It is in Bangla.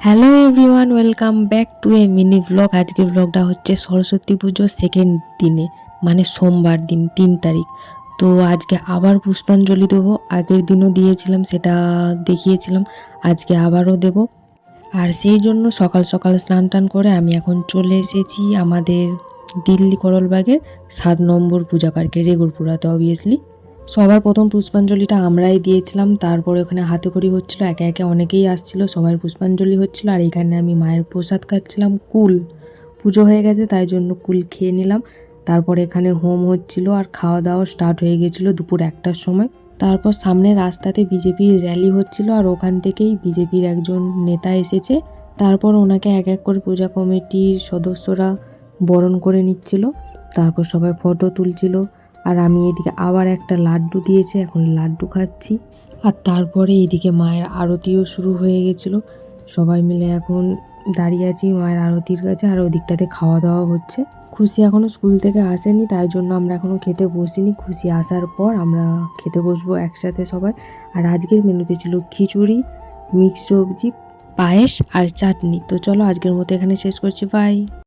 Hello everyone, welcome back to A mini blog. আজকের ব্লগটা হচ্ছে সরস্বতী পুজোর সেকেন্ড দিনে, মানে সোমবার দিন 3 তারিখ। তো আজকে আবার পুষ্পাঞ্জলি দেবো। আগের দিনও দিয়েছিলাম, সেটা দেখিয়েছিলাম, আজকে আবারও দেব। আর সেই জন্য সকাল সকাল স্নান টান করে আমি এখন চলে এসেছি আমাদের দিল্লি করলবাগের 7 নম্বর পূজা পার্কে, রেগুরপুরাতে। অবভিয়াসলি সবার প্রথম পুষ্পাঞ্জলিটা আমরাই দিয়েছিলাম। তারপরে ওখানে হাতে খড়ি হচ্ছিল, একে একে অনেকেই আসছিল, সবার পুষ্পাঞ্জলি হচ্ছিল। আর এখানে আমি মায়ের প্রসাদ খাচ্ছিলাম, কুল। পুজো হয়ে গেছে তাই জন্য কুল খেয়ে নিলাম। তারপর এখানে হোম হচ্ছিল আর খাওয়া দাওয়া স্টার্ট হয়ে গেছিলো দুপুর 1টার সময়। তারপর সামনে রাস্তাতে বিজেপির র্যালি হচ্ছিল আর ওখান থেকেই বিজেপির একজন নেতা এসেছে। তারপর ওনাকে এক এক করে পূজা কমিটির সদস্যরা বরণ করে নিচ্ছিল। তারপর সবাই ফটো তুলছিল। আর আমি এদিকে আবার একটা লাড্ডু দিয়েছে, এখন লাড্ডু খাচ্ছি। আর তারপরে এদিকে মায়ের আরতিও শুরু হয়ে গেছিলো। সবাই মিলে এখন দাঁড়িয়ে আছি মায়ের আরতির কাছে, আর ওদিকটাতে খাওয়া দাওয়া হচ্ছে। খুশি এখনও স্কুল থেকে আসেনি, তাই জন্য আমরা এখনও খেতে বসিনি। খুশি আসার পর আমরা খেতে বসবো একসাথে সবাই। আর আজকের মেনুতে ছিল খিচুড়ি, মিক্স সবজি, পায়েস আর চাটনি। তো চলো আজকের মতো এখানে শেষ করছি, বাই।